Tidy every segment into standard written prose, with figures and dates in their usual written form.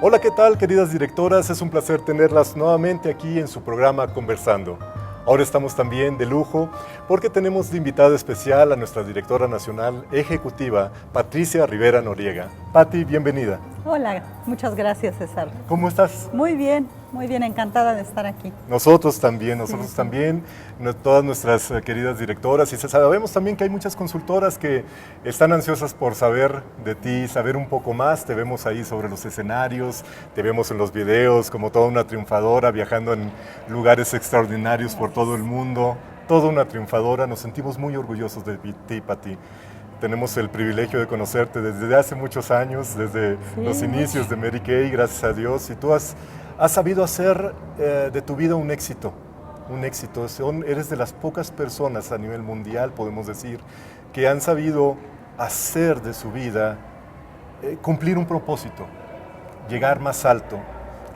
Hola, ¿qué tal, queridas directoras? Es un placer tenerlas nuevamente aquí en su programa Conversando. Ahora estamos también de lujo porque tenemos de invitada especial a nuestra directora nacional ejecutiva, Patricia Rivera Noriega. Pati, bienvenida. Hola, muchas gracias, César. ¿Cómo estás? Muy bien, encantada de estar aquí. Nosotros también, todas nuestras queridas directoras, y sabemos también que hay muchas consultoras que están ansiosas por saber de ti, saber un poco más. Te vemos ahí sobre los escenarios, te vemos en los videos como toda una triunfadora, viajando en lugares extraordinarios por todo el mundo, toda una triunfadora. Nos sentimos muy orgullosos de ti, Pati. Tenemos el privilegio de conocerte desde hace muchos años, desde los inicios de Mary Kay, gracias a Dios, y tú has sabido hacer de tu vida un éxito. Eres de las pocas personas a nivel mundial, podemos decir, que han sabido hacer de su vida, cumplir un propósito, llegar más alto.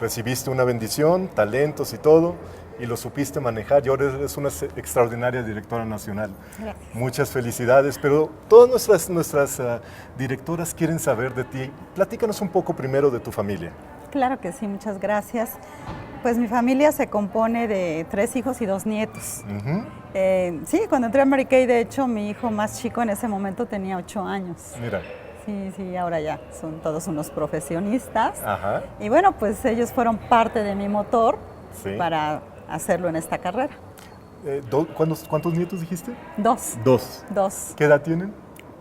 Recibiste una bendición, talentos y todo, y lo supiste manejar, y ahora eres una extraordinaria directora nacional. Gracias. Muchas felicidades, pero todas nuestras directoras quieren saber de ti. Platícanos un poco primero de tu familia. Claro que sí, muchas gracias. Pues mi familia se compone de 3 hijos y 2 nietos. Sí, cuando entré a Mary Kay, de hecho, mi hijo más chico en ese momento tenía 8 años. Mira. Sí, ahora ya son todos unos profesionistas. Ajá. Y bueno, pues ellos fueron parte de mi motor para hacerlo en esta carrera. ¿Cuántos nietos dijiste? 2. 2. ¿Qué edad tienen?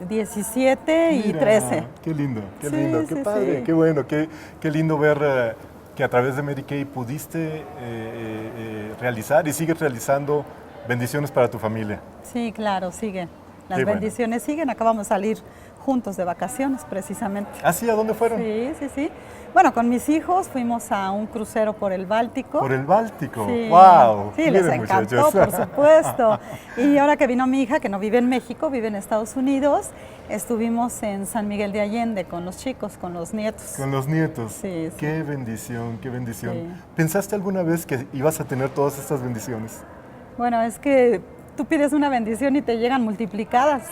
17 y 13. Qué lindo, qué Sí, padre, sí. qué bueno, qué lindo ver que a través de Mary Kay pudiste realizar y sigues realizando bendiciones para tu familia. Sí, claro, siguen. Las Qué bendiciones siguen. Acabamos de salir juntos de vacaciones, precisamente. ¿Ah, sí? ¿A dónde fueron? Sí. Bueno, con mis hijos fuimos a un crucero por el Báltico. ¿Por el Báltico? Sí. ¡Wow! Sí, les encantó, muchachos. por supuesto. Y ahora que vino mi hija, que no vive en México, vive en Estados Unidos, estuvimos en San Miguel de Allende con los chicos, con los nietos. Con los nietos. Sí. Qué bendición, qué bendición. Sí. ¿Pensaste alguna vez que ibas a tener todas estas bendiciones? Bueno, es que tú pides una bendición y te llegan multiplicadas.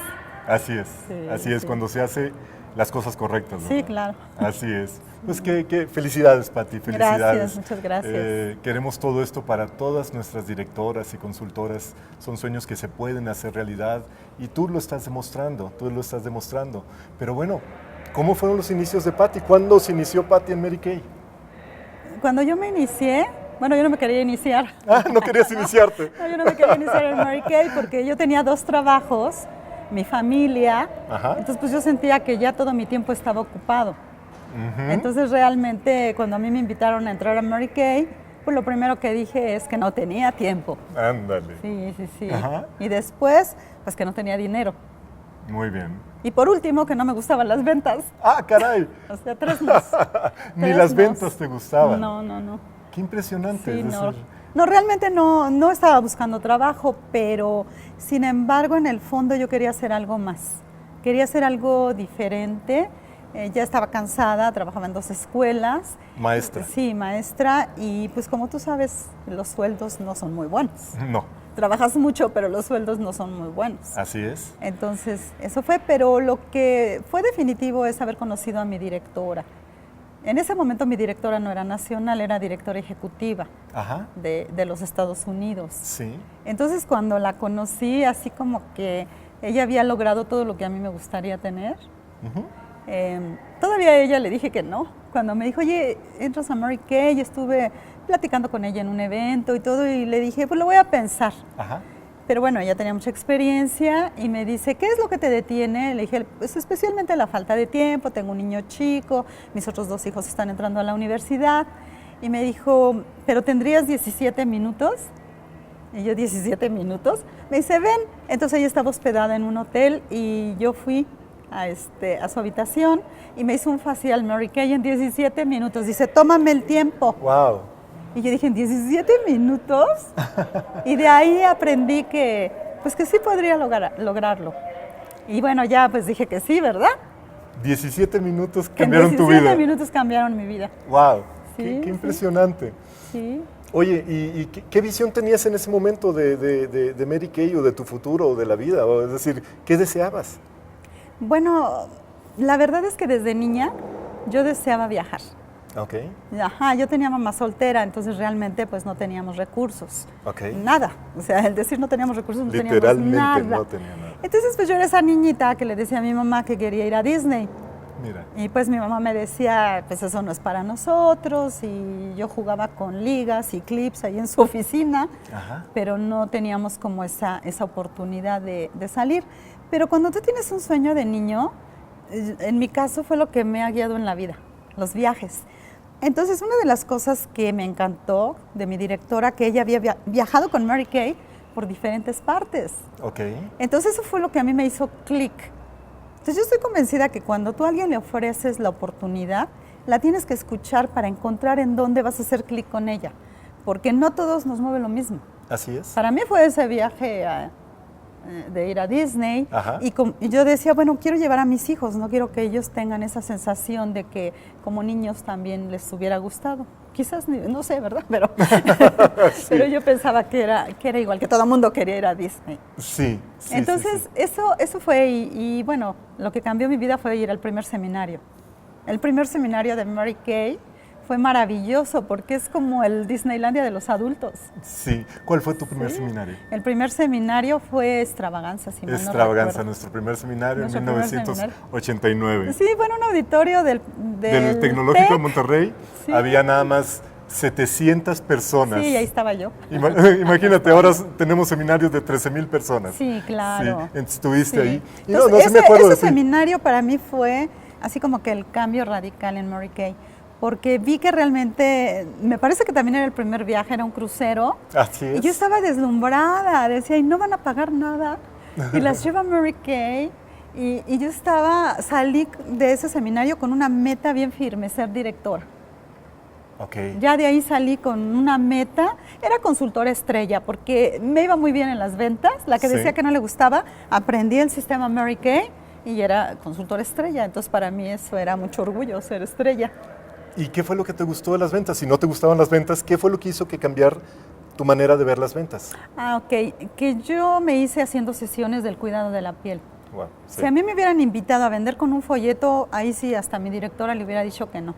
Así es, así es, sí. cuando se hace las cosas correctas, ¿no? Sí, claro. Así es. Pues qué felicidades, Pati, felicidades. Gracias, muchas gracias. Queremos todo esto para todas nuestras directoras y consultoras. Son sueños que se pueden hacer realidad y tú lo estás demostrando. Pero bueno, ¿cómo fueron los inicios de Pati? ¿Cuándo se inició Pati en Mary Kay? Cuando yo me inicié, bueno, yo no me quería iniciar. Ah, ¿no querías iniciarte? No, yo no me quería iniciar en Mary Kay porque yo tenía 2 trabajos, mi familia, entonces pues yo sentía que ya todo mi tiempo estaba ocupado. Entonces realmente cuando a mí me invitaron a entrar a Mary Kay, pues lo primero que dije es que no tenía tiempo. Ándale. Sí. Ajá. Y después, pues que no tenía dinero. Muy bien. Y por último, que no me gustaban las ventas. ¡Ah, caray! O sea, 3 nos. Ni las ventas te gustaban. No. Qué impresionante. Sí, no, realmente no estaba buscando trabajo, pero sin embargo, en el fondo yo quería hacer algo más. Quería hacer algo diferente. Ya estaba cansada, trabajaba en 2 escuelas. Maestra. Sí, maestra. Y pues como tú sabes, los sueldos no son muy buenos. No. Trabajas mucho, pero los sueldos no son muy buenos. Así es. Entonces, eso fue, pero lo que fue definitivo es haber conocido a mi directora. En ese momento mi directora no era nacional, era directora ejecutiva de los Estados Unidos. Sí. Entonces cuando la conocí, así como que ella había logrado todo lo que a mí me gustaría tener, todavía a ella le dije que no. Cuando me dijo, oye, entras a Mary Kay, estuve platicando con ella en un evento y todo, y le dije, pues lo voy a pensar. Pero bueno, ella tenía mucha experiencia y me dice, ¿qué es lo que te detiene? Le dije, pues especialmente la falta de tiempo, tengo un niño chico, mis otros 2 hijos están entrando a la universidad. Y me dijo, ¿pero tendrías 17 minutos? Y yo, ¿17 minutos? Me dice, ven. Entonces ella estaba hospedada en un hotel y yo fui a su habitación y me hizo un facial Mary Kay en 17 minutos. Dice, tómame el tiempo. ¡Wow! Y yo dije, ¿en 17 minutos? Y de ahí aprendí que sí podría lograrlo. Y bueno, ya pues dije que sí, ¿verdad? 17 minutos cambiaron tu vida. 17 minutos cambiaron mi vida. ¡Wow! Sí, qué impresionante. Sí. Oye, ¿y qué visión tenías en ese momento de Mary Kay o de tu futuro o de la vida? O es decir, ¿qué deseabas? Bueno, la verdad es que desde niña yo deseaba viajar. Ok. Ajá, yo tenía mamá soltera, entonces realmente pues no teníamos recursos. Ok. Nada. O sea, el decir no teníamos recursos, no teníamos Literalmente nada. no tenía nada. Entonces pues yo era esa niñita que le decía a mi mamá que quería ir a Disney. Mira. Y pues mi mamá me decía, pues eso no es para nosotros, y yo jugaba con ligas y clips ahí en su oficina, Ajá. pero no teníamos como esa oportunidad de salir. Pero cuando tú tienes un sueño de niño, en mi caso fue lo que me ha guiado en la vida, los viajes. Entonces, una de las cosas que me encantó de mi directora, que ella había viajado con Mary Kay por diferentes partes. Ok. Entonces, eso fue lo que a mí me hizo clic. Entonces, yo estoy convencida que cuando tú a alguien le ofreces la oportunidad, la tienes que escuchar para encontrar en dónde vas a hacer clic con ella, porque no todos nos mueve lo mismo. Así es. Para mí fue ese viaje de ir a Disney, Ajá. y yo decía, bueno, quiero llevar a mis hijos, no quiero que ellos tengan esa sensación de que como niños también les hubiera gustado. Quizás, no sé, ¿verdad? Pero, sí. Pero yo pensaba que era igual, que todo el mundo quería ir a Disney. Sí, sí. Entonces, sí. Eso fue, y bueno, lo que cambió mi vida fue ir al primer seminario. El primer seminario de Mary Kay fue maravilloso porque es como el Disneylandia de los adultos. Sí. ¿Cuál fue tu primer seminario? El primer seminario fue Extravaganza, si mal no Extravaganza, recuerdo. nuestro primer seminario Nuestro en primer 1989. Sí, fue en un auditorio del Tecnológico de TEC. Monterrey. Sí. Había nada más 700 personas. Sí, ahí estaba yo. Imagínate, ahora tenemos seminarios de 13,000 personas. Sí, claro. Sí, estuviste ahí. Y entonces, no me acuerdo de ese seminario para mí fue así como que el cambio radical en Mary Kay, porque vi que realmente, me parece que también era el primer viaje, era un crucero. Así es. Y yo estaba deslumbrada, decía, y no van a pagar nada. Y las lleva Mary Kay. Y yo salí de ese seminario con una meta bien firme, ser directora. Okay. Ya de ahí salí con una meta, era consultora estrella, porque me iba muy bien en las ventas, la que decía que no le gustaba, aprendí el sistema Mary Kay y era consultora estrella, entonces para mí eso era mucho orgullo, ser estrella. ¿Y qué fue lo que te gustó de las ventas? Si no te gustaban las ventas, ¿qué fue lo que hizo que cambiar tu manera de ver las ventas? Ok, que yo me hice haciendo sesiones del cuidado de la piel. Wow, sí. Si a mí me hubieran invitado a vender con un folleto, ahí sí hasta mi directora le hubiera dicho que no.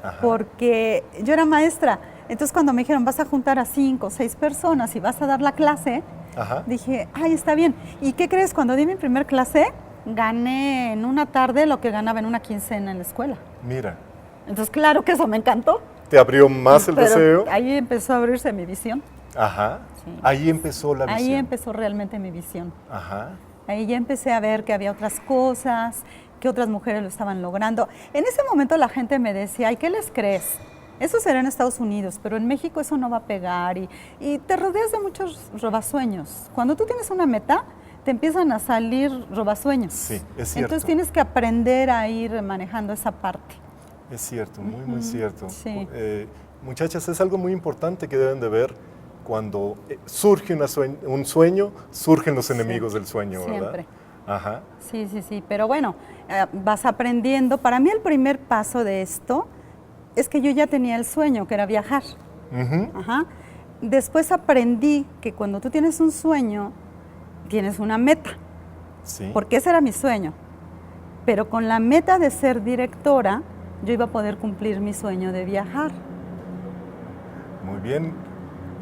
Ajá. Porque yo era maestra, entonces cuando me dijeron vas a juntar a 5 o 6 personas y vas a dar la clase, ajá, dije, ay, está bien. ¿Y qué crees? Cuando di mi primer clase, gané en una tarde lo que ganaba en una quincena en la escuela. Mira. Entonces, claro que eso me encantó. ¿Te abrió más el deseo? Ahí empezó a abrirse mi visión. Ajá. Sí. Ahí empezó la visión. Ahí empezó realmente mi visión. Ajá. Ahí ya empecé a ver que había otras cosas, que otras mujeres lo estaban logrando. En ese momento la gente me decía, ay, ¿qué les crees? Eso será en Estados Unidos, pero en México eso no va a pegar. Y te rodeas de muchos robasueños. Cuando tú tienes una meta, te empiezan a salir robasueños. Sí, es cierto. Entonces tienes que aprender a ir manejando esa parte. Es cierto, muy cierto. Sí. Muchachas, es algo muy importante que deben de ver. Cuando surge un sueño, surgen los enemigos del sueño, ¿verdad? Siempre. Ajá. Sí. Pero bueno, vas aprendiendo. Para mí el primer paso de esto es que yo ya tenía el sueño, que era viajar. Ajá. Después aprendí que cuando tú tienes un sueño, tienes una meta. Sí. Porque ese era mi sueño. Pero con la meta de ser directora, yo iba a poder cumplir mi sueño de viajar. Muy bien.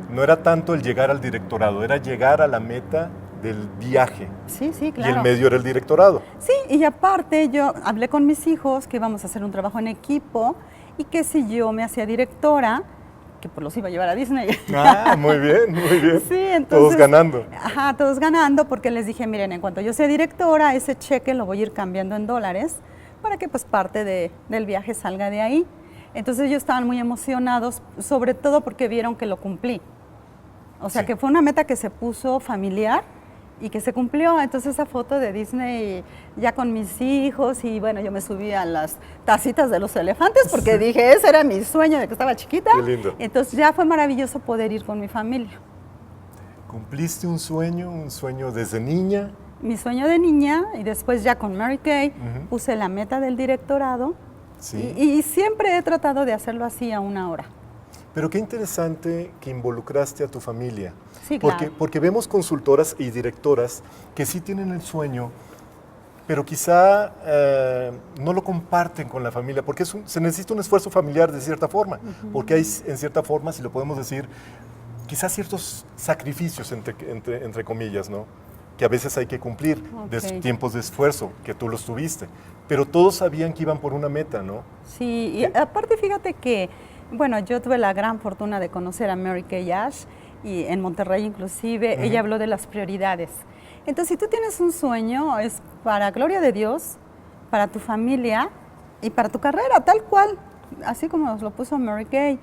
No era tanto el llegar al directorado, era llegar a la meta del viaje. Sí, claro. Y el medio era el directorado. Sí, y aparte yo hablé con mis hijos que íbamos a hacer un trabajo en equipo y que si yo me hacía directora, que pues los iba a llevar a Disney. Ah, muy bien. Sí, entonces, todos ganando. Ajá, todos ganando, porque les dije, miren, en cuanto yo sea directora, ese cheque lo voy a ir cambiando en dólares para que pues parte del viaje salga de ahí. Entonces ellos estaban muy emocionados, sobre todo porque vieron que lo cumplí. O sea, que fue una meta que se puso familiar y que se cumplió. Entonces esa foto de Disney ya con mis hijos y bueno, yo me subí a las tacitas de los elefantes porque dije, ese era mi sueño de que estaba chiquita. Qué lindo. Entonces ya fue maravilloso poder ir con mi familia. ¿Cumpliste un sueño desde niña? Mi sueño de niña y después ya con Mary Kay puse la meta del directorado y siempre he tratado de hacerlo así a una hora. Pero qué interesante que involucraste a tu familia. Sí, claro. Porque vemos consultoras y directoras que sí tienen el sueño, pero quizá no lo comparten con la familia, porque se necesita un esfuerzo familiar de cierta forma, porque hay en cierta forma, si lo podemos decir, quizás ciertos sacrificios, entre comillas, ¿no? Que a veces hay que cumplir, de tiempos de esfuerzo, que tú los tuviste, pero todos sabían que iban por una meta, ¿no? Sí, y aparte fíjate que, bueno, yo tuve la gran fortuna de conocer a Mary Kay Ash, y en Monterrey inclusive, ella habló de las prioridades. Entonces, si tú tienes un sueño, es para gloria de Dios, para tu familia y para tu carrera, tal cual, así como nos lo puso Mary Kay.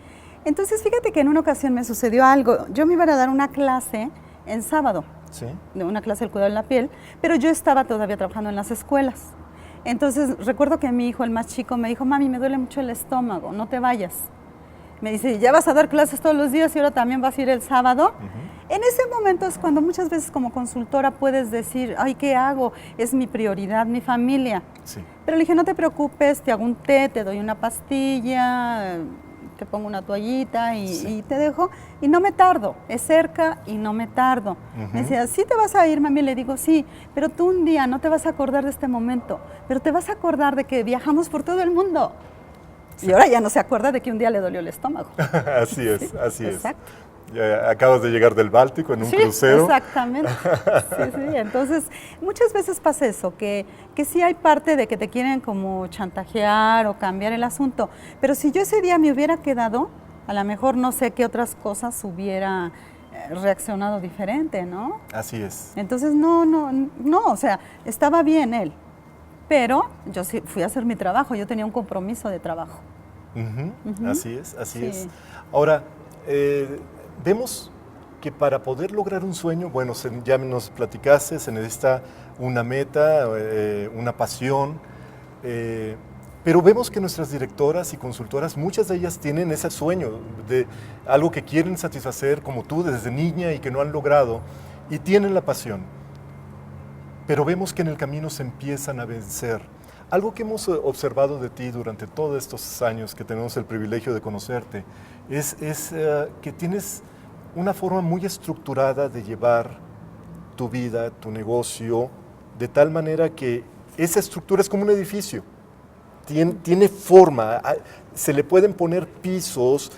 Entonces, fíjate que en una ocasión me sucedió algo. Yo me iba a dar una clase en sábado, ¿sí? Una clase del cuidado de la piel, pero yo estaba todavía trabajando en las escuelas. Entonces, recuerdo que mi hijo, el más chico, me dijo, mami, me duele mucho el estómago, no te vayas. Me dice, ya vas a dar clases todos los días y ahora también vas a ir el sábado. En ese momento es cuando muchas veces como consultora puedes decir, ay, ¿qué hago? Es mi prioridad, mi familia. Sí. Pero le dije, no te preocupes, te hago un té, te doy una pastilla, te pongo una toallita y te dejo. Y no me tardo, es cerca y no me tardo. Me decía, ¿sí te vas a ir, mami? Le digo, sí, pero tú un día no te vas a acordar de este momento, pero te vas a acordar de que viajamos por todo el mundo. Sí. Y ahora ya no se acuerda de que un día le dolió el estómago. Así es, sí, así exacto. es. Ya acabas de llegar del Báltico en un crucero. Exactamente. Sí. Entonces, muchas veces pasa eso, que sí hay parte de que te quieren como chantajear o cambiar el asunto. Pero si yo ese día me hubiera quedado, a lo mejor no sé qué otras cosas hubiera reaccionado diferente, ¿no? Así es. Entonces, no, o sea, estaba bien él. Pero yo sí fui a hacer mi trabajo, yo tenía un compromiso de trabajo. Así es, así es. Ahora, vemos que para poder lograr un sueño, bueno, ya nos platicaste, se necesita una meta, una pasión, pero vemos que nuestras directoras y consultoras, muchas de ellas tienen ese sueño de algo que quieren satisfacer como tú desde niña y que no han logrado, y tienen la pasión. Pero vemos que en el camino se empiezan a vencer. Algo que hemos observado de ti durante todos estos años que tenemos el privilegio de conocerte es que tienes una forma muy estructurada de llevar tu vida, tu negocio, de tal manera que esa estructura es como un edificio. Tiene forma, se le pueden poner pisos,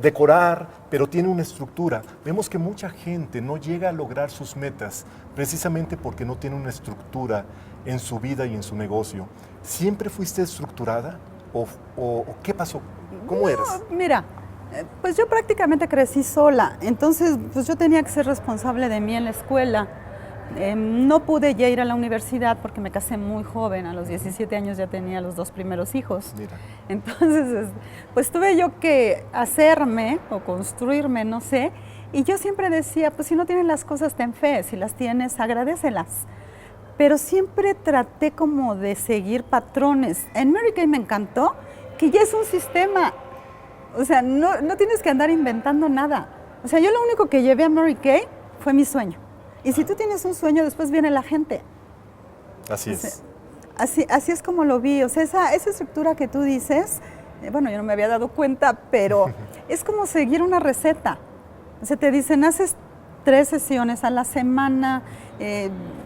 decorar, pero tiene una estructura. Vemos que mucha gente no llega a lograr sus metas precisamente porque no tiene una estructura en su vida y en su negocio. ¿Siempre fuiste estructurada o qué pasó? ¿Cómo eras? Mira, pues yo prácticamente crecí sola, entonces pues yo tenía que ser responsable de mí en la escuela. No pude ya ir a la universidad porque me casé muy joven, a los 17 años ya tenía los 2 primeros hijos. Mira. Entonces, pues tuve yo que hacerme o construirme, no sé, y yo siempre decía, pues si no tienes las cosas, ten fe, si las tienes, agradécelas. Pero siempre traté como de seguir patrones. En Mary Kay me encantó que ya es un sistema, o sea, no tienes que andar inventando nada. O sea, yo lo único que llevé a Mary Kay fue mi sueño. Y si tú tienes un sueño, después viene la gente. Así es. Así es como lo vi. O sea, esa estructura que tú dices, bueno, yo no me había dado cuenta, pero es como seguir una receta. O sea, te dicen, haces 3 sesiones a la semana,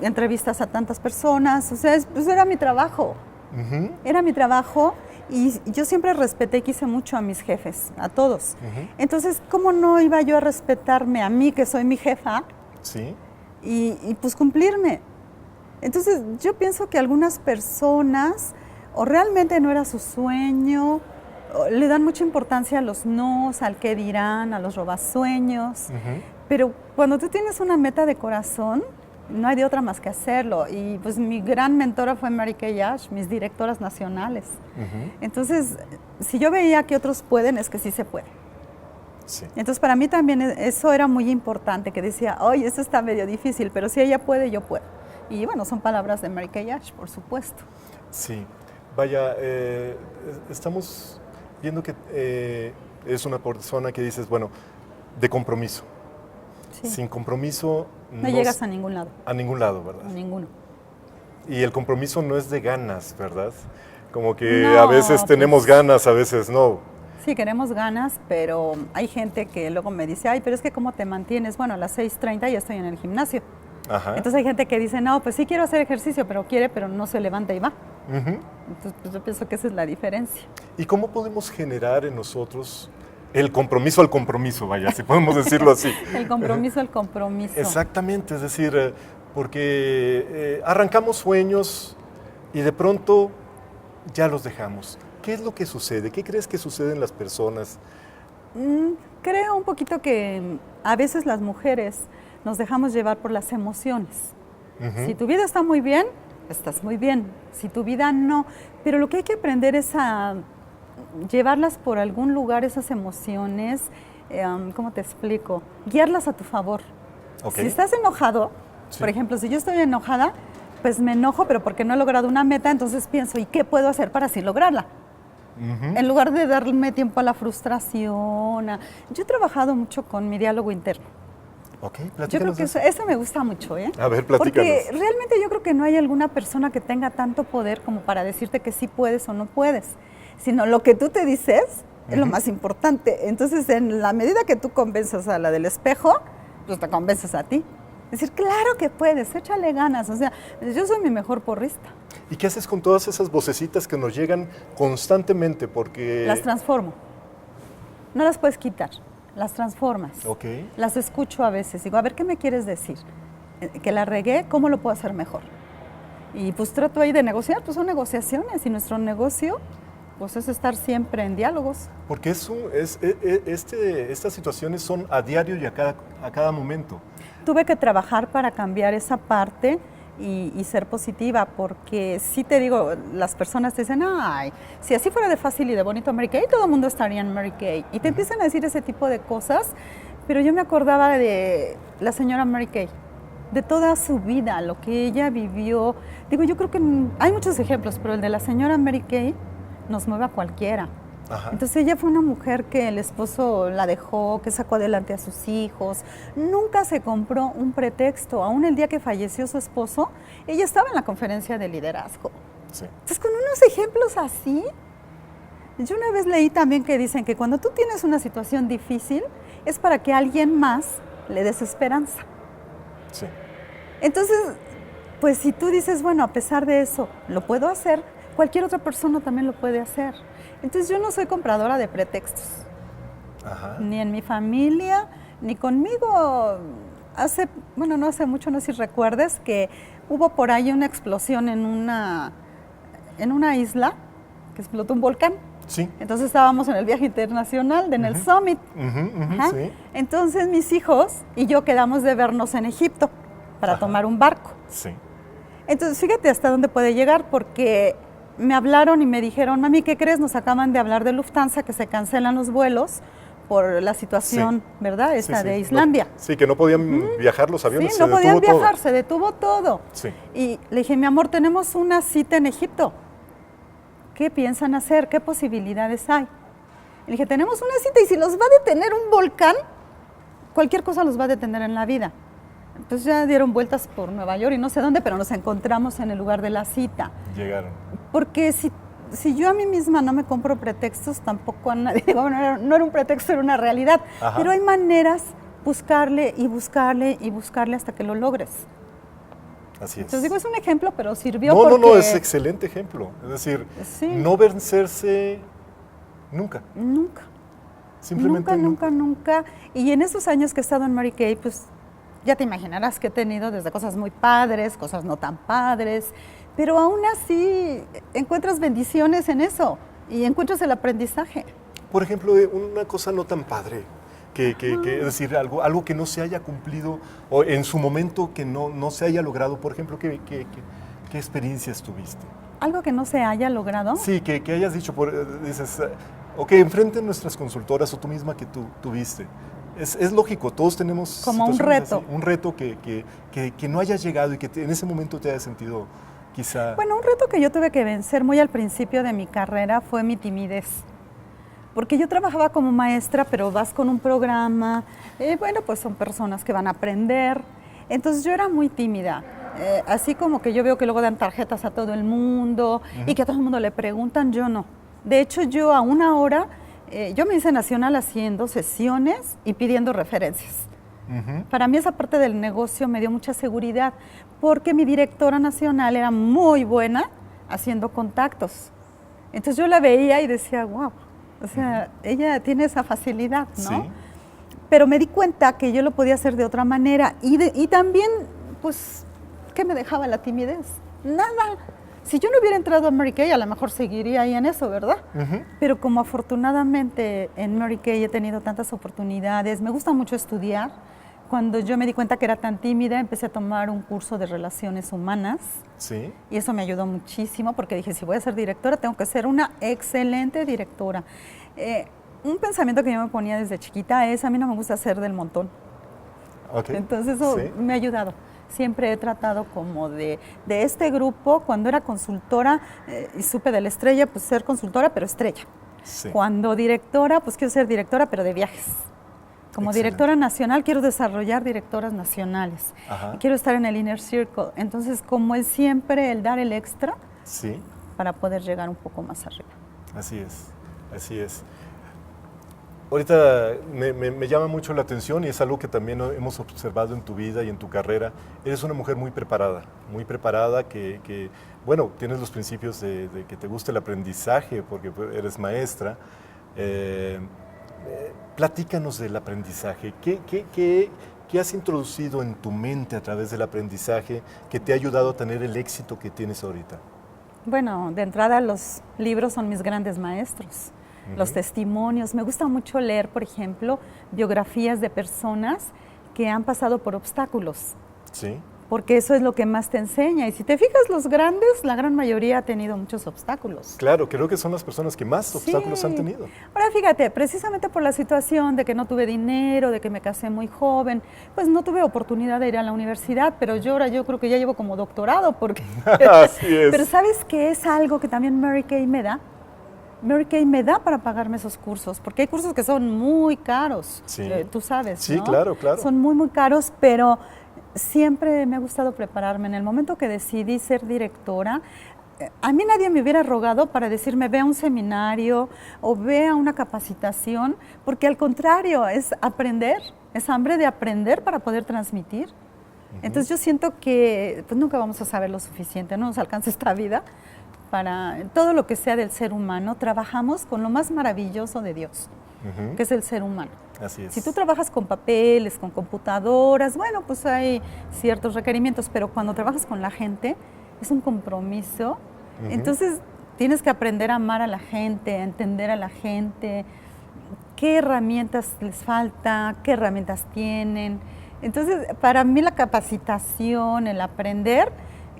entrevistas a tantas personas. O sea, pues era mi trabajo. Era mi trabajo y yo siempre respeté y quise mucho a mis jefes, a todos. Entonces, ¿cómo no iba yo a respetarme a mí, que soy mi jefa? Sí. Y pues cumplirme. Entonces yo pienso que algunas personas o realmente no era su sueño, le dan mucha importancia a los nos, al qué dirán, a los robasueños, pero cuando tú tienes una meta de corazón, no hay de otra más que hacerlo. Y pues mi gran mentora fue Mary Kay Ash, mis directoras nacionales. Entonces, si yo veía que otros pueden, es que sí se puede. Sí. Entonces, para mí también eso era muy importante, que decía, oye, eso está medio difícil, pero si ella puede, yo puedo. Y bueno, son palabras de Mary Kay Ash, por supuesto. Sí, vaya, estamos viendo que es una persona que dices, bueno, de compromiso. Sí. Sin compromiso no llegas a ningún lado. A ningún lado, ¿verdad? A ninguno. Y el compromiso no es de ganas, ¿verdad? Como que no, a veces tenemos ganas, a veces no. Sí, queremos ganas, pero hay gente que luego me dice, ay, pero es que ¿cómo te mantienes? Bueno, a las 6:30 ya estoy en el gimnasio. Ajá. Entonces hay gente que dice, no, pues sí quiero hacer ejercicio, pero no se levanta y va. Entonces pues yo pienso que esa es la diferencia. ¿Y cómo podemos generar en nosotros el compromiso al compromiso, vaya, si podemos decirlo así? El compromiso al compromiso. Exactamente, es decir, porque arrancamos sueños y de pronto ya los dejamos. ¿Qué es lo que sucede? ¿Qué crees que sucede en las personas? Creo un poquito que a veces las mujeres nos dejamos llevar por las emociones. Si tu vida está muy bien, estás muy bien. Si tu vida no. Pero lo que hay que aprender es a llevarlas por algún lugar, esas emociones, ¿cómo te explico? Guiarlas a tu favor. Okay. Si estás enojado, por ejemplo, si yo estoy enojada, pues me enojo, pero porque no he logrado una meta, entonces pienso, ¿y qué puedo hacer para así lograrla? En lugar de darme tiempo a la frustración. Yo he trabajado mucho con mi diálogo interno. Okay, yo creo que eso me gusta mucho, ¿eh? A ver, platícanos. Porque realmente yo creo que no hay alguna persona que tenga tanto poder como para decirte que sí puedes o no puedes, sino lo que tú te dices es lo más importante. Entonces, en la medida que tú convences a la del espejo, pues te convences a ti. Es decir, claro que puedes, échale ganas. O sea, yo soy mi mejor porrista. ¿Y qué haces con todas esas vocecitas que nos llegan constantemente? Porque las transformo. No las puedes quitar. Las transformas. Okay. Las escucho a veces. Digo, a ver, ¿qué me quieres decir? Que la regué, ¿cómo lo puedo hacer mejor? Y pues trato ahí de negociar, pues son negociaciones y nuestro negocio pues es estar siempre en diálogos. Porque estas situaciones son a diario y a cada momento. Tuve que trabajar para cambiar esa parte y ser positiva, porque sí te digo, las personas te dicen, ay, si así fuera de fácil y de bonito Mary Kay, todo el mundo estaría en Mary Kay. Y te empiezan a decir ese tipo de cosas, pero yo me acordaba de la señora Mary Kay, de toda su vida, lo que ella vivió. Digo, yo creo que hay muchos ejemplos, pero el de la señora Mary Kay nos mueve a cualquiera. Ajá. Entonces ella fue una mujer que el esposo la dejó, que sacó adelante a sus hijos, nunca se compró un pretexto. Aún el día que falleció su esposo, ella estaba en la conferencia de liderazgo. Sí. Entonces con unos ejemplos así, yo una vez leí también que dicen que cuando tú tienes una situación difícil es para que alguien más le des esperanza. Sí. Entonces, pues si tú dices, bueno, a pesar de eso, lo puedo hacer, cualquier otra persona también lo puede hacer. Entonces yo no soy compradora de pretextos. Ajá. Ni en mi familia, ni conmigo. No hace mucho, no sé si recuerdes, que hubo por ahí una explosión en una isla, que explotó un volcán. Sí. Entonces estábamos en el viaje internacional en el Summit. Sí. Entonces mis hijos y yo quedamos de vernos en Egipto para tomar un barco. Sí. Entonces fíjate hasta dónde puede llegar, porque me hablaron y me dijeron, mami, ¿qué crees? Nos acaban de hablar de Lufthansa, que se cancelan los vuelos por la situación, ¿verdad? De Islandia. No, sí, que no podían viajar los aviones. Sí, no podían viajar, se detuvo todo. Sí. Y le dije, mi amor, tenemos una cita en Egipto. ¿Qué piensan hacer? ¿Qué posibilidades hay? Le dije, tenemos una cita y si los va a detener un volcán, cualquier cosa los va a detener en la vida. Entonces ya dieron vueltas por Nueva York y no sé dónde, pero nos encontramos en el lugar de la cita. Llegaron. Porque si yo a mí misma no me compro pretextos, tampoco a nadie. Digo, no era un pretexto, era una realidad. Ajá. Pero hay maneras, buscarle y buscarle y buscarle hasta que lo logres. Así es. Entonces digo, es un ejemplo, pero sirvió porque... No, es excelente ejemplo. Es decir, no vencerse nunca. Nunca. Simplemente nunca. Y en esos años que he estado en Mary Kay, pues ya te imaginarás que he tenido desde cosas muy padres, cosas no tan padres, pero aún así encuentras bendiciones en eso y encuentras el aprendizaje. Por ejemplo, una cosa no tan padre, es decir, algo que no se haya cumplido o en su momento que no se haya logrado. Por ejemplo, ¿qué experiencias tuviste? ¿Algo que no se haya logrado? Sí, que hayas dicho, dices, ok, enfrente nuestras consultoras o tú misma que tú tuviste. Es lógico, todos tenemos como un reto. Así, un reto que no haya llegado y que en ese momento te haya sentido quizá... Bueno, un reto que yo tuve que vencer muy al principio de mi carrera fue mi timidez. Porque yo trabajaba como maestra, pero vas con un programa, pues son personas que van a aprender. Entonces yo era muy tímida. Así como que yo veo que luego dan tarjetas a todo el mundo y que a todo el mundo le preguntan, yo no. De hecho, yo a una hora... yo me hice nacional haciendo sesiones y pidiendo referencias. Para mí esa parte del negocio me dio mucha seguridad, porque mi directora nacional era muy buena haciendo contactos. Entonces yo la veía y decía, wow, o sea, ella tiene esa facilidad, ¿no? Sí. Pero me di cuenta que yo lo podía hacer de otra manera y también, pues, ¿qué me dejaba la timidez? Nada. Si yo no hubiera entrado a Mary Kay, a lo mejor seguiría ahí en eso, ¿verdad? Pero como afortunadamente en Mary Kay he tenido tantas oportunidades, me gusta mucho estudiar. Cuando yo me di cuenta que era tan tímida, empecé a tomar un curso de relaciones humanas. Sí. Y eso me ayudó muchísimo porque dije, si voy a ser directora, tengo que ser una excelente directora. Un pensamiento que yo me ponía desde chiquita es, a mí no me gusta ser del montón. Okay. Entonces eso me ha ayudado. Siempre he tratado como de este grupo, cuando era consultora y supe de la estrella, pues ser consultora, pero estrella. Sí. Cuando directora, pues quiero ser directora, pero de viajes. Como directora nacional, quiero desarrollar directoras nacionales. Y quiero estar en el Inner Circle. Entonces, como es siempre el dar el extra para poder llegar un poco más arriba. Así es, así es. Ahorita me llama mucho la atención y es algo que también hemos observado en tu vida y en tu carrera. Eres una mujer muy preparada que bueno, tienes los principios de que te gusta el aprendizaje porque eres maestra. Platícanos del aprendizaje. ¿Qué has introducido en tu mente a través del aprendizaje que te ha ayudado a tener el éxito que tienes ahorita? Bueno, de entrada los libros son mis grandes maestros. Los testimonios. Me gusta mucho leer, por ejemplo, biografías de personas que han pasado por obstáculos. Sí. Porque eso es lo que más te enseña. Y si te fijas, los grandes, la gran mayoría ha tenido muchos obstáculos. Claro, creo que son las personas que más obstáculos han tenido. Ahora fíjate, precisamente por la situación de que no tuve dinero, de que me casé muy joven, pues no tuve oportunidad de ir a la universidad, pero yo creo que ya llevo como doctorado. Porque Así es. Pero ¿sabes qué es algo que también Mary Kay me da? Mary Kay me da para pagarme esos cursos, porque hay cursos que son muy caros, tú sabes, Sí, ¿no? claro. Son muy, muy caros, pero siempre me ha gustado prepararme. En el momento que decidí ser directora, a mí nadie me hubiera rogado para decirme ve a un seminario o ve a una capacitación, porque al contrario, es aprender, es hambre de aprender para poder transmitir. Entonces yo siento que pues, nunca vamos a saber lo suficiente, no nos alcanza esta vida. Para todo lo que sea del ser humano, trabajamos con lo más maravilloso de Dios, que es el ser humano. Así es. Si tú trabajas con papeles, con computadoras, bueno, pues hay ciertos requerimientos, pero cuando trabajas con la gente, es un compromiso. Entonces, tienes que aprender a amar a la gente, a entender a la gente, qué herramientas les falta, qué herramientas tienen. Entonces, para mí la capacitación, el aprender,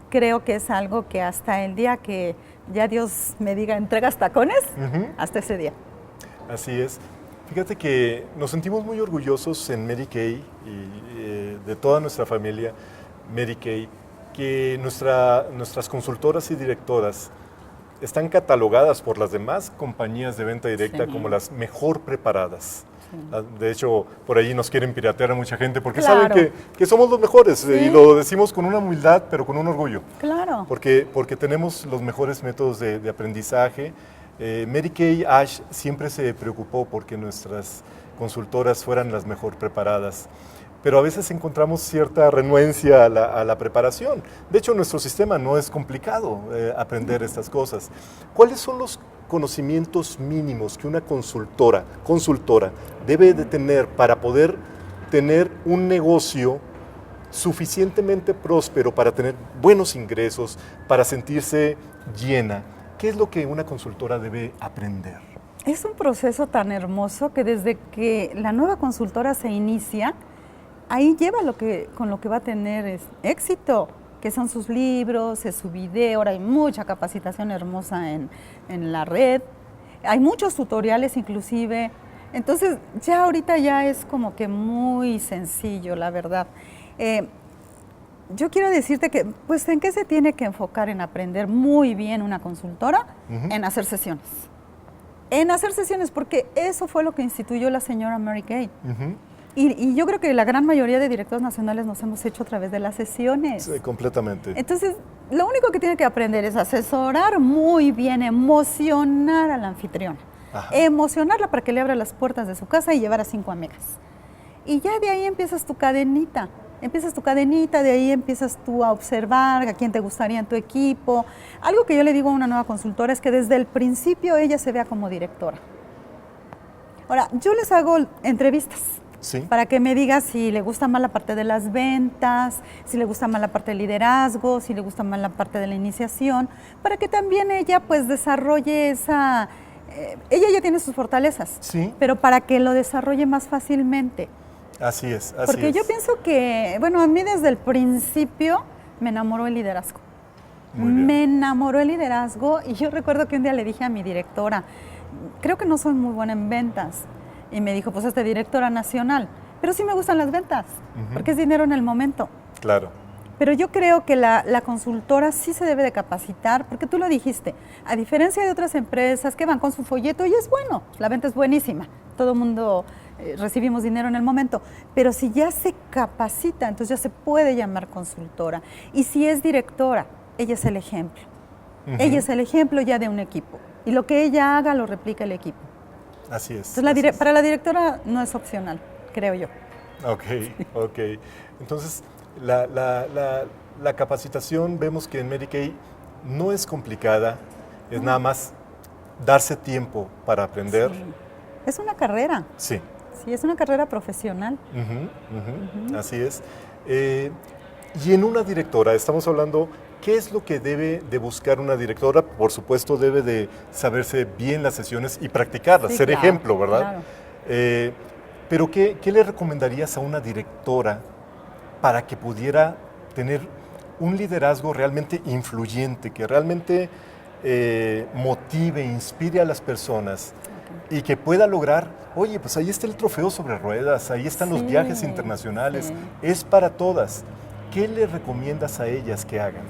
creo que es algo que hasta el día que ya Dios me diga entregas tacones, hasta ese día. Así es. Fíjate que nos sentimos muy orgullosos en Mary Kay y de toda nuestra familia Mary Kay, que nuestras consultoras y directoras están catalogadas por las demás compañías de venta directa como las mejor preparadas. De hecho, por ahí nos quieren piratear a mucha gente porque saben que somos los mejores y lo decimos con una humildad, pero con un orgullo. Claro. Porque tenemos los mejores métodos de aprendizaje. Mary Kay Ash siempre se preocupó porque nuestras consultoras fueran las mejor preparadas, pero a veces encontramos cierta renuencia a la preparación. De hecho, nuestro sistema no es complicado aprender estas cosas. ¿Cuáles son los conocimientos mínimos que una consultora debe de tener para poder tener un negocio suficientemente próspero, para tener buenos ingresos, para sentirse llena? ¿Qué es lo que una consultora debe aprender? Es un proceso tan hermoso que desde que la nueva consultora se inicia, ahí lleva con lo que va a tener éxito, que son sus libros, es su video. Ahora hay mucha capacitación hermosa en la red, hay muchos tutoriales inclusive. Entonces ya ahorita ya es como que muy sencillo, la verdad. Yo quiero decirte que, pues, ¿en qué se tiene que enfocar en aprender muy bien una consultora? En hacer sesiones. En hacer sesiones, porque eso fue lo que instituyó la señora Mary Kay. Y yo creo que la gran mayoría de directores nacionales nos hemos hecho a través de las sesiones. Sí, completamente. Entonces, lo único que tiene que aprender es asesorar muy bien, emocionar a la anfitriona. Emocionarla para que le abra las puertas de su casa y llevar a 5 amigas. Y ya de ahí empiezas tu cadenita. De ahí empiezas tú a observar a quién te gustaría en tu equipo. Algo que yo le digo a una nueva consultora es que desde el principio ella se vea como directora. Ahora, yo les hago entrevistas. Sí. Para que me diga si le gusta más la parte de las ventas, si le gusta más la parte del liderazgo, si le gusta más la parte de la iniciación, para que también ella pues desarrolle esa... ella ya tiene sus fortalezas, sí, pero para que lo desarrolle más fácilmente. Así es, así Porque es. yo pienso que, bueno, a mí desde el principio me enamoró el liderazgo. Me enamoró el liderazgo y yo recuerdo que un día le dije a mi directora, creo que no soy muy buena en ventas. Y me dijo, pues directora nacional. Pero sí me gustan las ventas, porque es dinero en el momento. Claro. Pero yo creo que la consultora sí se debe de capacitar, porque tú lo dijiste, a diferencia de otras empresas que van con su folleto y es bueno, la venta es buenísima, todo el mundo recibimos dinero en el momento, pero si ya se capacita, entonces ya se puede llamar consultora. Y si es directora, ella es el ejemplo. Ella es el ejemplo ya de un equipo. Y lo que ella haga lo replica el equipo. Así es. Entonces, para la directora no es opcional, creo yo. Ok. Entonces, la capacitación vemos que en Mary Kay no es complicada, es nada más darse tiempo para aprender. Sí. Es una carrera. Sí. Sí, es una carrera profesional. Así es. Y en una directora, estamos hablando, ¿qué es lo que debe de buscar una directora? Por supuesto, debe de saberse bien las sesiones y practicarlas, Sí, ser claro, ejemplo, ¿verdad? Claro. Pero ¿qué le recomendarías a una directora para que pudiera tener un liderazgo realmente influyente, que realmente motive, inspire a las personas y que pueda lograr, oye, pues ahí está el trofeo sobre ruedas, ahí están los viajes internacionales, es para todas. ¿Qué le recomiendas a ellas que hagan?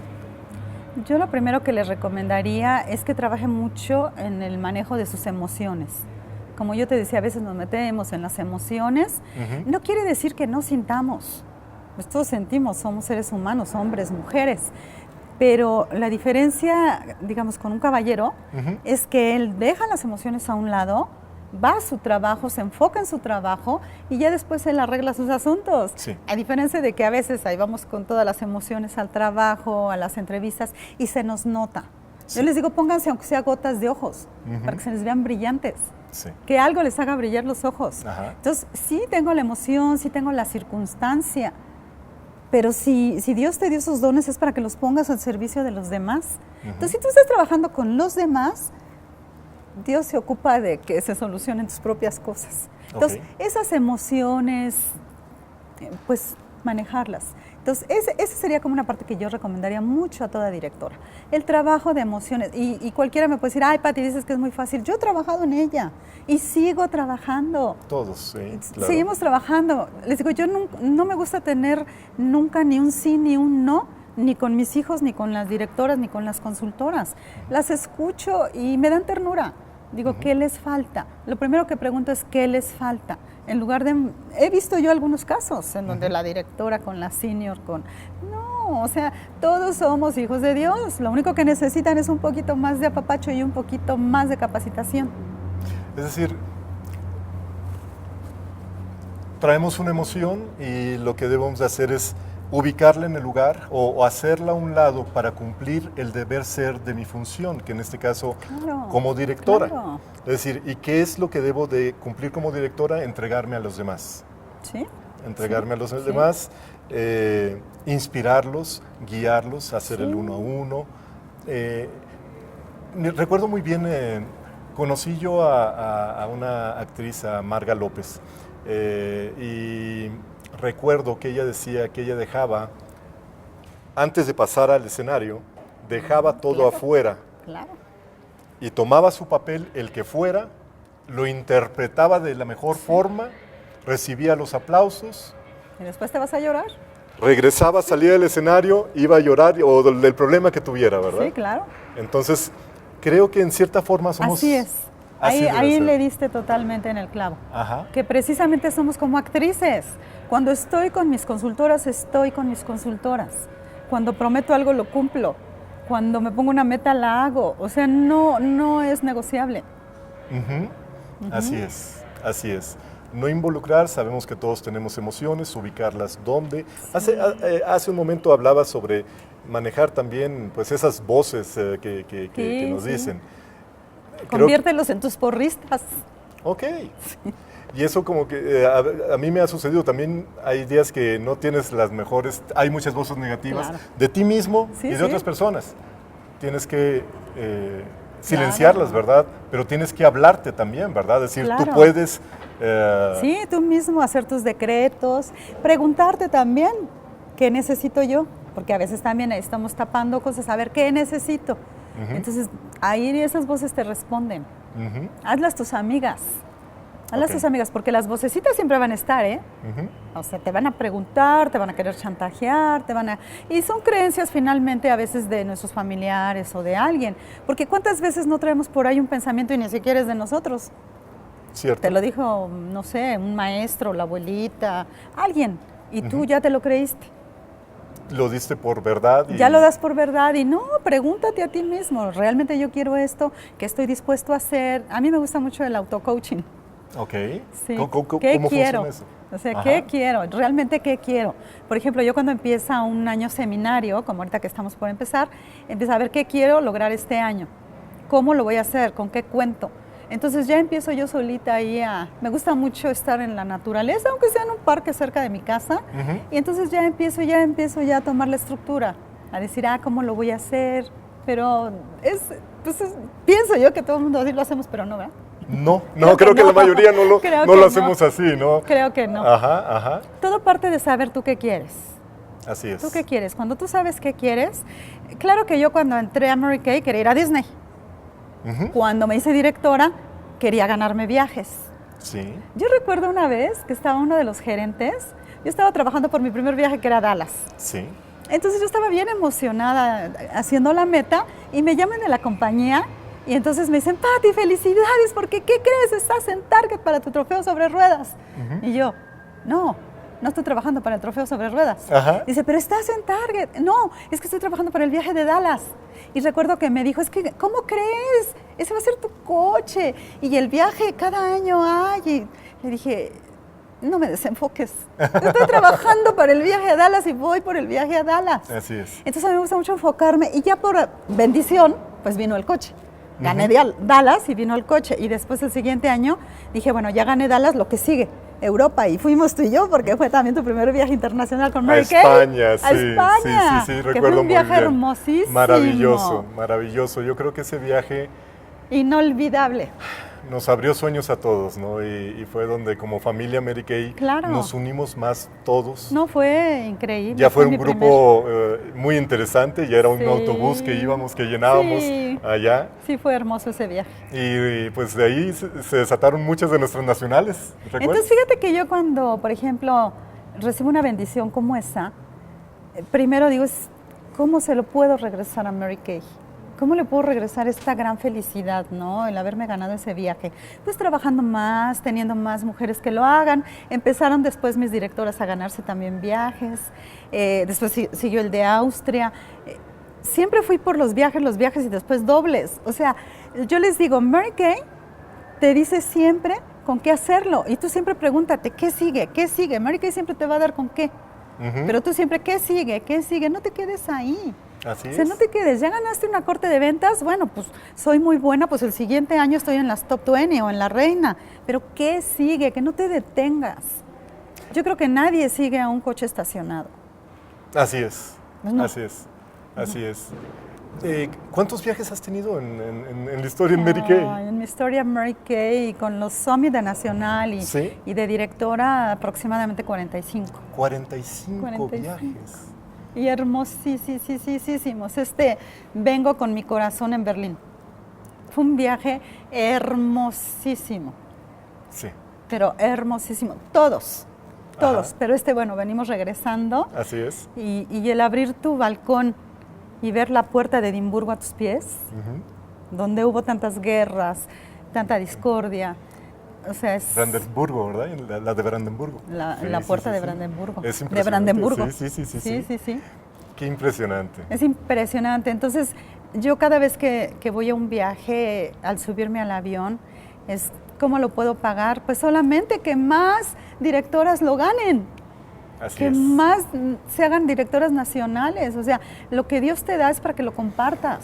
Yo lo primero que les recomendaría es que trabajen mucho en el manejo de sus emociones. Como yo te decía, a veces nos metemos en las emociones. No quiere decir que no sintamos. Pues todos sentimos, somos seres humanos, hombres, mujeres. Pero la diferencia, digamos, con un caballero es que él deja las emociones a un lado, va a su trabajo, se enfoca en su trabajo y ya después él arregla sus asuntos. Sí. A diferencia de que a veces ahí vamos con todas las emociones al trabajo, a las entrevistas y se nos nota. Sí. Yo les digo, pónganse aunque sea gotas de ojos para que se les vean brillantes. Sí. Que algo les haga brillar los ojos. Entonces, sí tengo la emoción, sí tengo la circunstancia, pero si Dios te dio esos dones es para que los pongas al servicio de los demás. Entonces, si tú estás trabajando con los demás, Dios se ocupa de que se solucionen tus propias cosas. Entonces, esas emociones, pues manejarlas. Entonces, esa sería como una parte que yo recomendaría mucho a toda directora. El trabajo de emociones. Y cualquiera me puede decir, ay, Pati, dices que es muy fácil. Yo he trabajado en ella y sigo trabajando. Todos, sí, claro. Seguimos trabajando. Les digo, yo no me gusta tener nunca ni un sí ni un no, ni con mis hijos, ni con las directoras, ni con las consultoras. Las escucho y me dan ternura. Digo, ¿qué les falta? Lo primero que pregunto es, ¿qué les falta? En lugar de... He visto yo algunos casos en donde la directora con la senior, No, o sea, todos somos hijos de Dios. Lo único que necesitan es un poquito más de apapacho y un poquito más de capacitación. Es decir, traemos una emoción y lo que debemos de hacer es ubicarla en el lugar o hacerla a un lado para cumplir el deber ser de mi función, que en este caso como directora. Claro. Es decir, ¿y qué es lo que debo de cumplir como directora? Entregarme a los demás. Sí. Entregarme a los demás, inspirarlos, guiarlos, hacer el uno a uno. Recuerdo muy bien, conocí yo a una actriz, a Marga López, y recuerdo que ella decía que ella dejaba, antes de pasar al escenario, dejaba todo afuera. Claro. Y tomaba su papel, el que fuera, lo interpretaba de la mejor forma, recibía los aplausos. ¿Y después te vas a llorar? Regresaba, salía del escenario, iba a llorar o del problema que tuviera, ¿verdad? Sí, claro. Entonces, creo que en cierta forma somos... Así es. Ahí le diste totalmente en el clavo. Que precisamente somos como actrices. Cuando estoy con mis consultoras, estoy con mis consultoras. Cuando prometo algo, lo cumplo. Cuando me pongo una meta, la hago. O sea, no es negociable. Así es, así es. no involucrar, sabemos que todos tenemos emociones, ubicarlas dónde. Sí. Hace un momento hablabas sobre manejar también pues esas voces que nos dicen. Conviértelos en tus porristas. Ok. Sí. Y eso como que a mí me ha sucedido también, hay días que no tienes las mejores, hay muchas voces negativas de ti mismo y de otras personas. Tienes que silenciarlas, ¿verdad? Pero tienes que hablarte también, ¿verdad? Es decir, tú puedes... Sí, tú mismo hacer tus decretos, preguntarte también qué necesito yo, porque a veces también estamos tapando cosas, a ver qué necesito. Entonces, ahí esas voces te responden. Hazlas tus amigas. Hazlas tus amigas, porque las vocecitas siempre van a estar, ¿eh? O sea, te van a preguntar, te van a querer chantajear, y son creencias finalmente a veces de nuestros familiares o de alguien. Porque ¿cuántas veces no traemos por ahí un pensamiento y ni siquiera es de nosotros? Cierto. Te lo dijo, no sé, un maestro, la abuelita, alguien, y tú ya te lo creíste. Lo diste por verdad. Ya lo das por verdad y no, pregúntate a ti mismo, ¿realmente yo quiero esto? ¿Qué estoy dispuesto a hacer? A mí me gusta mucho el auto-coaching. Ok. Sí. ¿Cómo quiero? funciona eso? O sea, ¿qué quiero? ¿Realmente qué quiero? Por ejemplo, yo cuando empieza un año seminario, como ahorita que estamos por empezar, empiezo a ver qué quiero lograr este año. ¿Cómo lo voy a hacer? ¿Con qué cuento? Entonces ya empiezo yo solita ahí me gusta mucho estar en la naturaleza, aunque sea en un parque cerca de mi casa, y entonces ya empiezo ya a tomar la estructura, a decir, ¿cómo lo voy a hacer? Pero pienso yo que todo el mundo así lo hacemos, pero no, ¿verdad? No, creo que la mayoría no lo hacemos así, ¿no? Creo que no. Ajá. Todo parte de saber tú qué quieres. Así es. ¿Tú qué quieres? Cuando tú sabes qué quieres, claro que yo cuando entré a Mary Kay quería ir a Disney. Cuando me hice directora, quería ganarme viajes. Sí. Yo recuerdo una vez que estaba uno de los gerentes, yo estaba trabajando por mi primer viaje que era a Dallas. Sí. Entonces yo estaba bien emocionada haciendo la meta y me llaman de la compañía y entonces me dicen, Pati, felicidades, porque ¿qué crees? Estás en Target para tu trofeo sobre ruedas. Y yo, no estoy trabajando para el trofeo sobre ruedas. Dice, pero estás en Target. No, es que estoy trabajando para el viaje de Dallas. Y recuerdo que me dijo, es que, ¿cómo crees? Ese va a ser tu coche. Y el viaje cada año hay. Y le dije, no me desenfoques. Estoy trabajando para el viaje a Dallas y voy por el viaje a Dallas. Así es. Entonces a mí me gusta mucho enfocarme. Y ya por bendición, pues vino el coche. Gané Dallas y vino el coche. Y después el siguiente año dije, bueno, ya gané Dallas, lo que sigue. Europa, y fuimos tú y yo, porque fue también tu primer viaje internacional con Mary Kay. A España, sí, recuerdo muy bien. Fue un viaje hermosísimo. Maravilloso. Yo creo que ese viaje... inolvidable. Nos abrió sueños a todos, ¿no? Y fue donde como familia Mary Kay nos unimos más todos. No, fue increíble. Ya fue un grupo muy interesante, ya era un autobús que llenábamos allá. Sí, fue hermoso ese viaje. Y pues de ahí se desataron muchas de nuestras nacionales, ¿recuerdas? Entonces fíjate que yo cuando, por ejemplo, recibo una bendición como esa, primero digo, ¿cómo se lo puedo regresar a Mary Kay? ¿Cómo le puedo regresar esta gran felicidad, ¿no? El haberme ganado ese viaje. Pues trabajando más, teniendo más mujeres que lo hagan. Empezaron después mis directoras a ganarse también viajes. Después siguió el de Austria. Siempre fui por los viajes y después dobles. O sea, yo les digo, Mary Kay te dice siempre con qué hacerlo. Y tú siempre pregúntate, ¿qué sigue? ¿Qué sigue? Mary Kay siempre te va a dar con qué. Pero tú siempre, ¿qué sigue? ¿Qué sigue? No te quedes ahí. Así es. O sea, no te quedes, ya ganaste una corte de ventas, bueno, pues soy muy buena, pues el siguiente año estoy en las top 20 o en la reina, pero ¿qué sigue? Que no te detengas. Yo creo que nadie sigue a un coche estacionado. Así es, así es. ¿Cuántos viajes has tenido en la historia en Mary Kay? En mi historia en Mary Kay, con los Summit de Nacional y de directora, aproximadamente 45. 45 viajes. Y hermosísimos. Vengo con mi corazón en Berlín. Fue un viaje hermosísimo. Sí. Pero hermosísimo. Todos. Pero venimos regresando. Así es. Y el abrir tu balcón y ver la puerta de Edimburgo a tus pies, donde hubo tantas guerras, tanta discordia. O sea, es... Brandenburgo, ¿verdad? La de Brandenburgo. La puerta de Brandenburgo. Es impresionante. De Brandenburgo. Sí. Qué impresionante. Es impresionante. Entonces, yo cada vez que voy a un viaje, al subirme al avión, es ¿Cómo lo puedo pagar? Pues solamente que más directoras lo ganen. Así que es. más se hagan directoras nacionales. O sea, lo que Dios te da es para que lo compartas.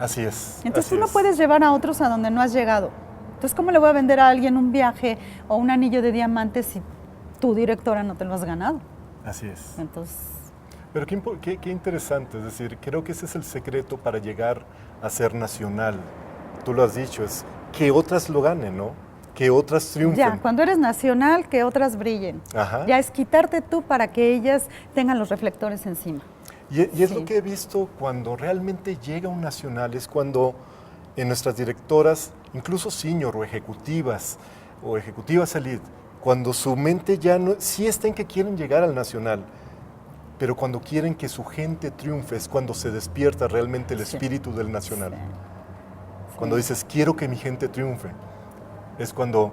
Así es. Entonces así tú no es. puedes llevar a otros a donde no has llegado. Entonces, ¿cómo le voy a vender a alguien un viaje o un anillo de diamantes si tu directora no te lo has ganado? Así es. Entonces... Pero qué interesante, es decir, creo que ese es el secreto para llegar a ser nacional. Tú lo has dicho, es que otras lo ganen, ¿no? Que otras triunfen. Ya, cuando eres nacional, que otras brillen. Ajá. Ya es quitarte tú para que ellas tengan los reflectores encima. Y es lo que he visto cuando realmente llega un nacional, es cuando en nuestras directoras, incluso senior o ejecutivas elite, cuando su mente ya no, sí está en que quieren llegar al nacional, pero cuando quieren que su gente triunfe es cuando se despierta realmente el espíritu del nacional. Cuando dices, quiero que mi gente triunfe, es cuando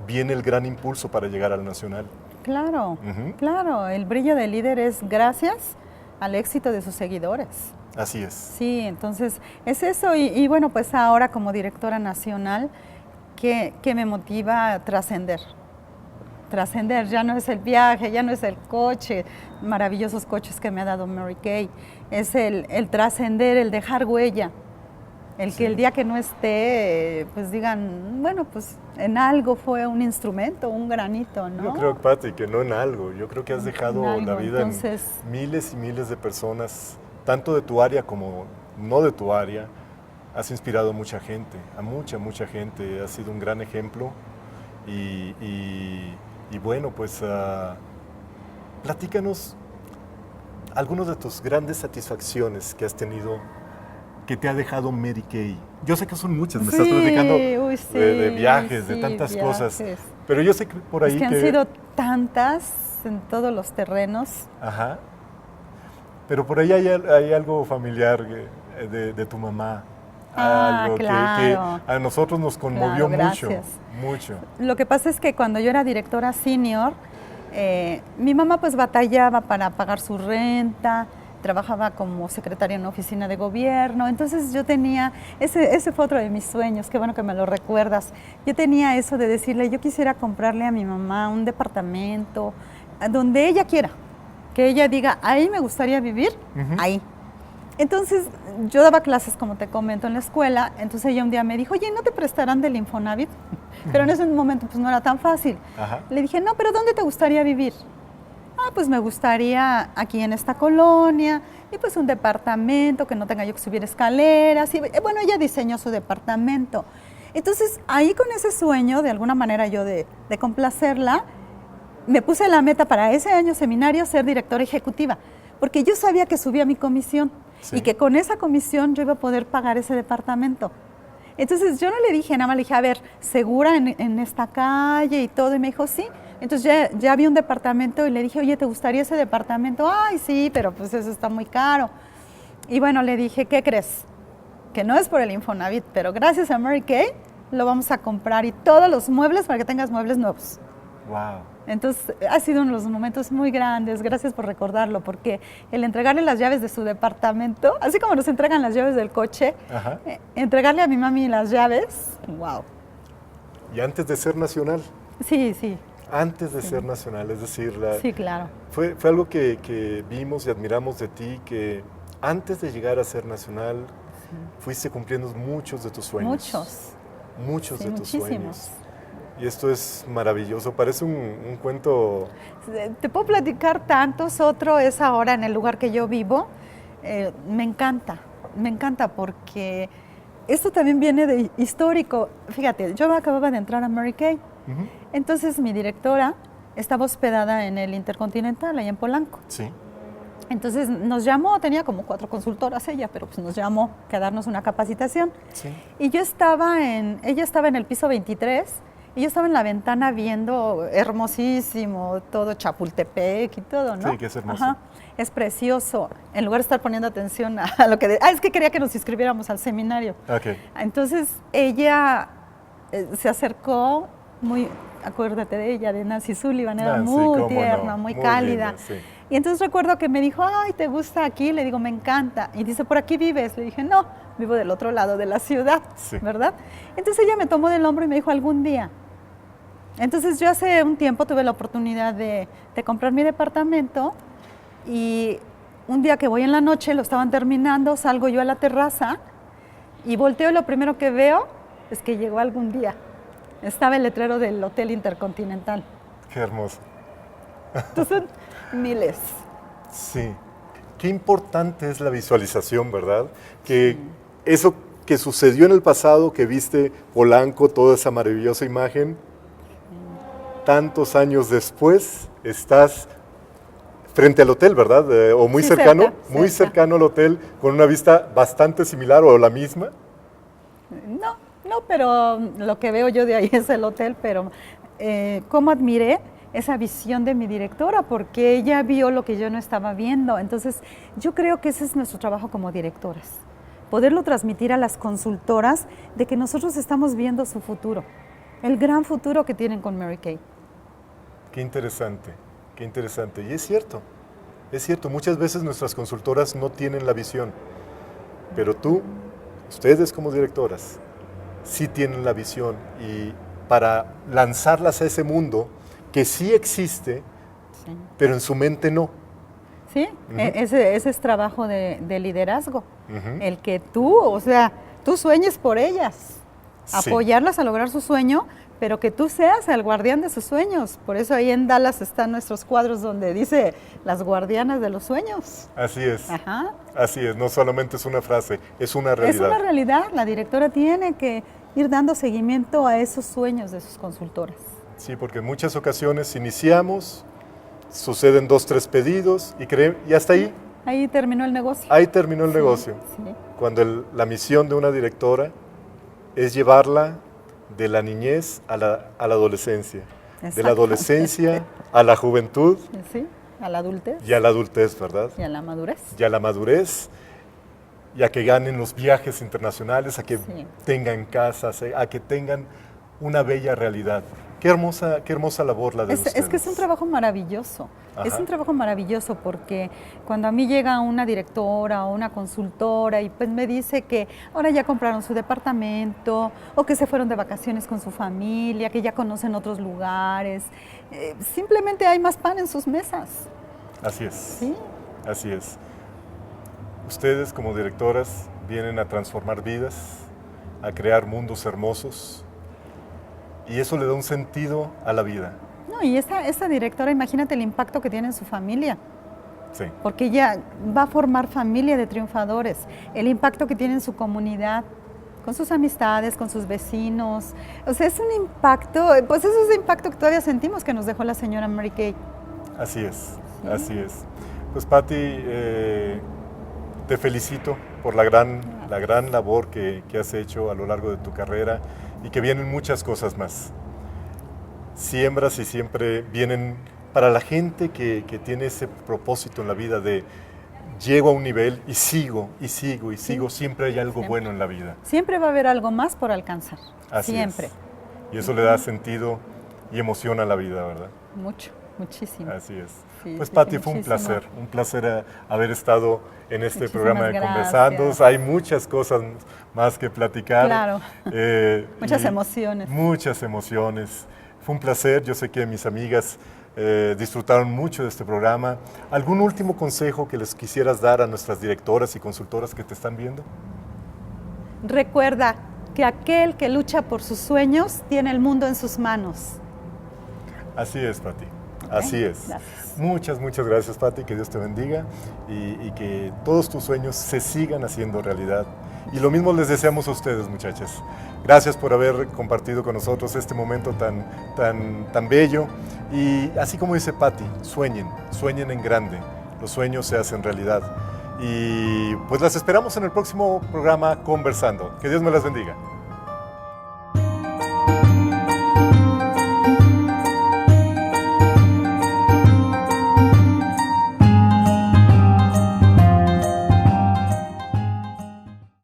viene el gran impulso para llegar al nacional. Claro, claro, el brillo del líder es gracias al éxito de sus seguidores. Así es. Sí, entonces es eso y bueno, pues ahora como directora nacional, que me motiva a trascender. Trascender, ya no es el viaje, ya no es el coche, maravillosos coches que me ha dado Mary Kay, es el trascender, el dejar huella. El que el día que no esté, pues digan, bueno, pues en algo fue un instrumento, un granito, ¿no? Yo creo, Pati, que no en algo. Yo creo que has dejado la vida en miles y miles de personas, tanto de tu área como no de tu área. Has inspirado a mucha gente, a mucha gente. Has sido un gran ejemplo. Y bueno, pues platícanos algunas de tus grandes satisfacciones que has tenido, que te ha dejado Mary Kay. Yo sé que son muchas, me estás platicando de viajes, de tantas cosas, pero yo sé que por ahí... Es que han sido tantas en todos los terrenos. Ajá. Pero por ahí hay algo familiar de tu mamá. Algo claro. que a nosotros nos conmovió mucho. Lo que pasa es que cuando yo era directora senior, mi mamá pues batallaba para pagar su renta, trabajaba como secretaria en una oficina de gobierno, entonces yo tenía, ese fue otro de mis sueños, qué bueno que me lo recuerdas, yo tenía eso de decirle, yo quisiera comprarle a mi mamá un departamento, donde ella quiera, que ella diga, ahí me gustaría vivir, ahí. Entonces yo daba clases, como te comento, en la escuela, entonces ella un día me dijo, oye, ¿no te prestarán del Infonavit? Pero en ese momento pues no era tan fácil. Le dije, no, pero ¿dónde te gustaría vivir? Pues me gustaría aquí en esta colonia, y pues un departamento que no tenga yo que subir escaleras. Y bueno, ella diseñó su departamento. Entonces, ahí con ese sueño, de alguna manera yo de complacerla, me puse la meta para ese año seminario ser directora ejecutiva, porque yo sabía que subía mi comisión y que con esa comisión yo iba a poder pagar ese departamento. Entonces, yo no le dije, nada más le dije, a ver, ¿segura en esta calle y todo? Y me dijo, sí. Entonces ya vi un departamento y le dije, oye, ¿te gustaría ese departamento? Ay, sí, pero pues eso está muy caro. Y bueno, le dije, ¿qué crees? Que no es por el Infonavit, pero gracias a Mary Kay lo vamos a comprar y todos los muebles para que tengas muebles nuevos. Wow. Entonces ha sido uno de los momentos muy grandes, gracias por recordarlo, porque el entregarle las llaves de su departamento, así como nos entregan las llaves del coche, entregarle a mi mami las llaves, wow. ¿Y antes de ser nacional? Sí, sí. Antes de ser nacional, es decir, sí, claro. Fue algo que vimos y admiramos de ti, que antes de llegar a ser nacional, fuiste cumpliendo muchos de tus sueños. Muchos de tus sueños. Y esto es maravilloso, parece un cuento... Te puedo platicar tantos, otro es ahora en el lugar que yo vivo. Me encanta porque esto también viene de histórico. Fíjate, yo acababa de entrar a Mary Kay. Entonces mi directora estaba hospedada en el Intercontinental, ahí en Polanco. Sí. Entonces nos llamó, tenía como 4 consultoras ella, pero pues nos llamó a darnos una capacitación. Sí. Y ella estaba en el piso 23 y yo estaba en la ventana viendo hermosísimo, todo Chapultepec y todo, ¿no? Sí, que es hermoso. Es precioso. En lugar de estar poniendo atención a lo que... es que quería que nos inscribiéramos al seminario. Entonces ella se acercó, acuérdate de ella, de Nancy Sullivan, era muy tierna, muy cálida. Linda, sí. Y entonces recuerdo que me dijo, ay, ¿te gusta aquí? Le digo, me encanta. Y dice, ¿por aquí vives? Le dije, no, vivo del otro lado de la ciudad, sí. ¿Verdad? Entonces ella me tomó del hombro y me dijo, algún día. Entonces yo hace un tiempo tuve la oportunidad de comprar mi departamento y un día que voy en la noche, lo estaban terminando, salgo yo a la terraza y volteo y lo primero que veo es que llegó algún día. Estaba el letrero del Hotel Intercontinental. Qué hermoso. Entonces, miles. Sí. Qué importante es la visualización, ¿verdad? Que eso que sucedió en el pasado, que viste Polanco, toda esa maravillosa imagen, tantos años después estás frente al hotel, ¿verdad? O muy cercano, muy cercano al hotel, con una vista bastante similar o la misma. No, pero lo que veo yo de ahí es el hotel, pero cómo admiré esa visión de mi directora, porque ella vio lo que yo no estaba viendo. Entonces, yo creo que ese es nuestro trabajo como directoras, poderlo transmitir a las consultoras de que nosotros estamos viendo su futuro, el gran futuro que tienen con Mary Kay. Qué interesante, qué interesante. Y es cierto, muchas veces nuestras consultoras no tienen la visión, pero ustedes como directoras, sí tienen la visión y para lanzarlas a ese mundo que sí existe, sí, pero en su mente no. Sí, ese es trabajo de liderazgo, el que tú sueñes por ellas, sí, apoyarlas a lograr su sueño, pero que tú seas el guardián de sus sueños. Por eso ahí en Dallas están nuestros cuadros donde dice las guardianas de los sueños. Así es. Ajá. Así es, no solamente es una frase, es una realidad. Es una realidad, la directora tiene que ir dando seguimiento a esos sueños de sus consultoras. Sí, porque en muchas ocasiones iniciamos, suceden 2, 3 pedidos y hasta ahí. Ahí terminó el negocio. Ahí terminó el negocio. Sí. Cuando la misión de una directora es llevarla de la niñez a la adolescencia, de la adolescencia a la juventud, sí, a la adultez. Y a la adultez, ¿verdad? Y a la madurez. Y a la madurez, y a que ganen los viajes internacionales, a que sí, tengan casas, a que tengan una bella realidad. Qué hermosa labor la de ustedes. Es que es un trabajo maravilloso. Ajá. Es un trabajo maravilloso porque cuando a mí llega una directora o una consultora y pues me dice que ahora ya compraron su departamento o que se fueron de vacaciones con su familia, que ya conocen otros lugares, simplemente hay más pan en sus mesas. Así es. Sí. Así es. Ustedes como directoras vienen a transformar vidas, a crear mundos hermosos. Y eso le da un sentido a la vida. No, y esta directora, imagínate el impacto que tiene en su familia. Sí. Porque ella va a formar familia de triunfadores. El impacto que tiene en su comunidad, con sus amistades, con sus vecinos. O sea, es un impacto, pues es ese impacto que todavía sentimos que nos dejó la señora Mary Kay. Así es, sí, así es. Pues Patti, te felicito por la gran labor que has hecho a lo largo de tu carrera y que vienen muchas cosas más. Siembras y siempre vienen para la gente que tiene ese propósito en la vida de llego a un nivel y sigo, sí, siempre hay algo bueno en la vida. Siempre va a haber algo más por alcanzar, así siempre. Es. Y eso le da sentido y emoción a la vida, ¿verdad? Mucho, muchísimo. Así es. Sí, pues Patti, fue un placer haber estado en este programa de Conversando. Hay muchas cosas más que platicar. Claro, muchas emociones. Muchas emociones. Fue un placer, yo sé que mis amigas disfrutaron mucho de este programa. ¿Algún último consejo que les quisieras dar a nuestras directoras y consultoras que te están viendo? Recuerda que aquel que lucha por sus sueños tiene el mundo en sus manos. Así es, Patti. Así es. Gracias. Muchas gracias, Patti. Que Dios te bendiga y que todos tus sueños se sigan haciendo realidad. Y lo mismo les deseamos a ustedes, muchachas. Gracias por haber compartido con nosotros este momento tan bello. Y así como dice Patti, sueñen en grande. Los sueños se hacen realidad. Y pues las esperamos en el próximo programa Conversando. Que Dios me las bendiga.